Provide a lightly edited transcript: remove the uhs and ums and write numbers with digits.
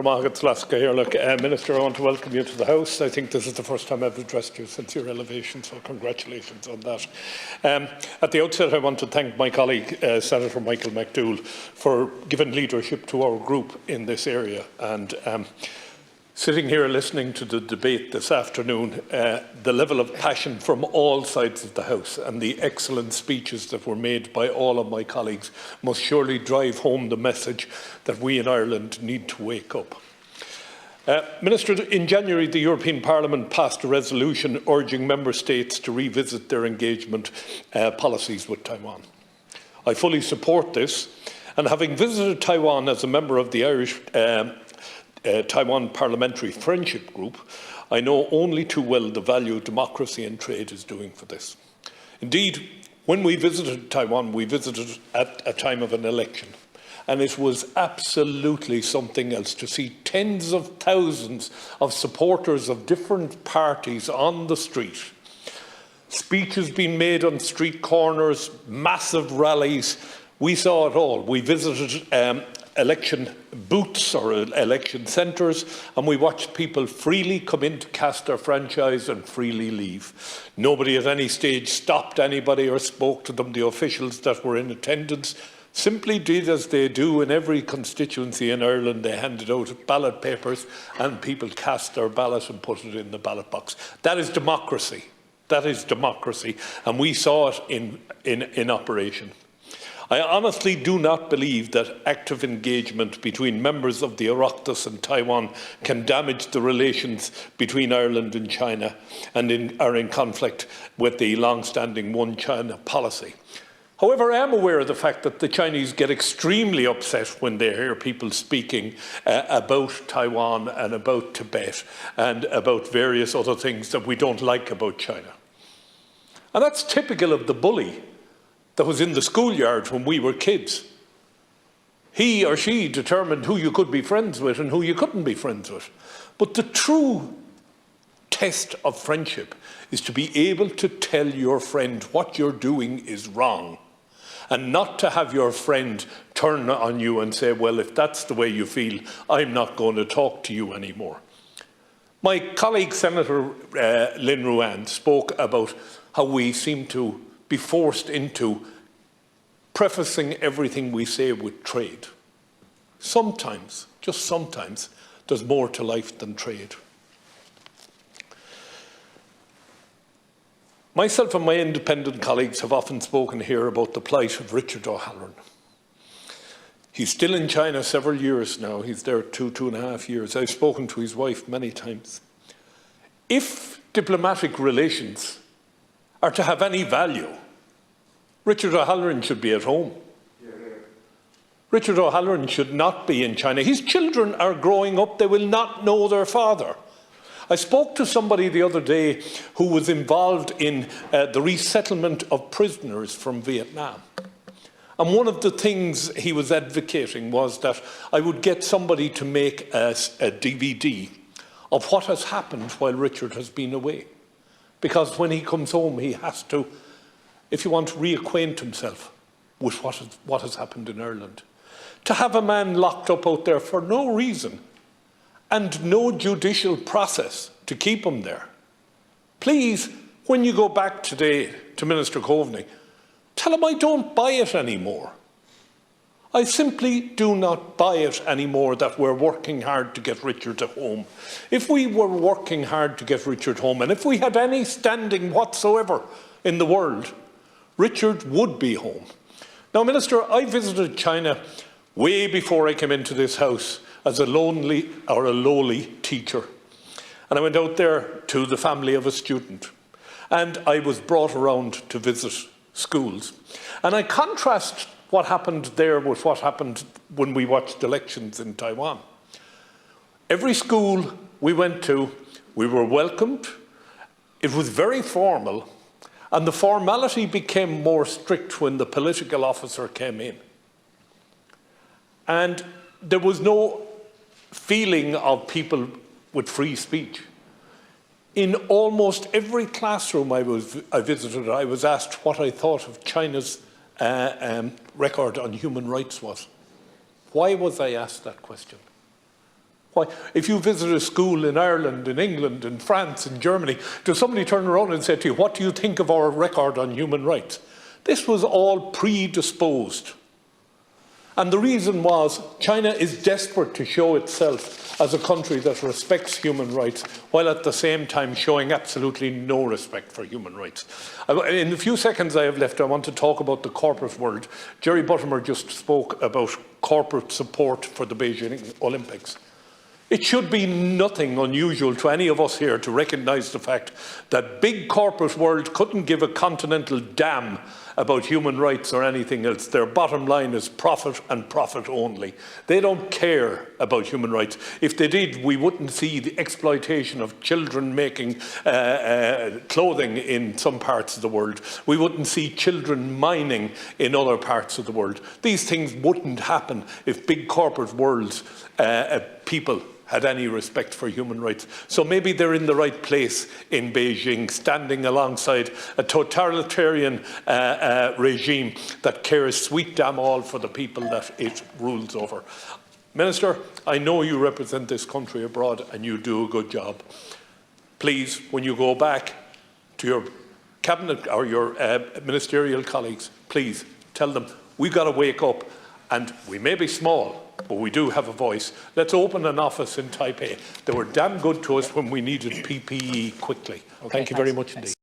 Minister, I want to welcome you to the House. I think this is the first time I've addressed you since your elevation, so congratulations on that. At the outset, I want to thank my colleague, Senator Michael McDougall, for giving leadership to our group in this area. And sitting here listening to the debate this afternoon, the level of passion from all sides of the House and the excellent speeches that were made by all of my colleagues must surely drive home the message that we in Ireland need to wake up. Minister, in January, the European Parliament passed a resolution urging Member States to revisit their engagement policies with Taiwan. I fully support this, and having visited Taiwan as a member of the Irish Taiwan Parliamentary Friendship Group, I know only too well the value democracy and trade is doing for this. Indeed, when we visited Taiwan, we visited at a time of an election, and it was absolutely something else to see tens of thousands of supporters of different parties on the street. Speeches being made on street corners, massive rallies. We saw it all. We visited election booths or election centres, and we watched people freely come in to cast their franchise and freely leave. Nobody at any stage stopped anybody or spoke to them. The officials that were in attendance simply did as they do in every constituency in Ireland. They handed out ballot papers and people cast their ballot and put it in the ballot box. That is democracy. That is democracy, and we saw it in operation. I honestly do not believe that active engagement between members of the Oireachtas and Taiwan can damage the relations between Ireland and China and are in conflict with the long-standing One China policy. However, I am aware of the fact that the Chinese get extremely upset when they hear people speaking about Taiwan and about Tibet and about various other things that we don't like about China. And that's typical of the bully that was in the schoolyard when we were kids. He or she determined who you could be friends with and who you couldn't be friends with. But the true test of friendship is to be able to tell your friend what you're doing is wrong, and not to have your friend turn on you and say, well, if that's the way you feel, I'm not going to talk to you anymore. My colleague, Senator Lynn Ruane, spoke about how we seem to be forced into prefacing everything we say with trade. Sometimes, just sometimes, there's more to life than trade. Myself and my independent colleagues have often spoken here about the plight of Richard O'Halloran. He's still in China several years now. He's there 2.5 years. I've spoken to his wife many times. If diplomatic relations are to have any value, Richard O'Halloran should be at home. Richard O'Halloran should not be in China. His children are growing up. They will not know their father. I spoke to somebody the other day who was involved in the resettlement of prisoners from Vietnam. And one of the things he was advocating was that I would get somebody to make a DVD of what has happened while Richard has been away. Because when he comes home, he has to, if you want, reacquaint himself with what has happened in Ireland. To have a man locked up out there for no reason and no judicial process to keep him there. Please, when you go back today to Minister Coveney, tell him I don't buy it anymore. I simply do not buy it anymore that we're working hard to get Richard home. If we were working hard to get Richard home, and if we had any standing whatsoever in the world, Richard would be home. Now, Minister, I visited China way before I came into this House as a lowly teacher. And I went out there to the family of a student. And I was brought around to visit schools. And I contrast what happened there with what happened when we watched elections in Taiwan. Every school we went to, we were welcomed. It was very formal, and the formality became more strict when the political officer came in. And there was no feeling of people with free speech. In almost every classroom I visited, I was asked what I thought of China's record on human rights was. Why was I asked that question? Why, if you visit a school in Ireland, in England, in France, in Germany, does somebody turn around and say to you, what do you think of our record on human rights? This was all predisposed. And the reason was China is desperate to show itself as a country that respects human rights, while at the same time showing absolutely no respect for human rights. In the few seconds I have left, I want to talk about the corporate world. Jerry Buttimer just spoke about corporate support for the Beijing Olympics. It should be nothing unusual to any of us here to recognise the fact that big corporate world couldn't give a continental damn about human rights or anything else. Their bottom line is profit and profit only. They don't care about human rights. If they did, we wouldn't see the exploitation of children making clothing in some parts of the world. We wouldn't see children mining in other parts of the world. These things wouldn't happen if big corporate worlds people had any respect for human rights. So maybe they're in the right place in Beijing, standing alongside a totalitarian regime that cares sweet damn all for the people that it rules over. Minister, I know you represent this country abroad and you do a good job. Please, when you go back to your cabinet or your ministerial colleagues, please tell them we've got to wake up, and we may be small, but we do have a voice. Let's open an office in Taipei. They were damn good to us when we needed PPE quickly. Okay, Thank you very much indeed.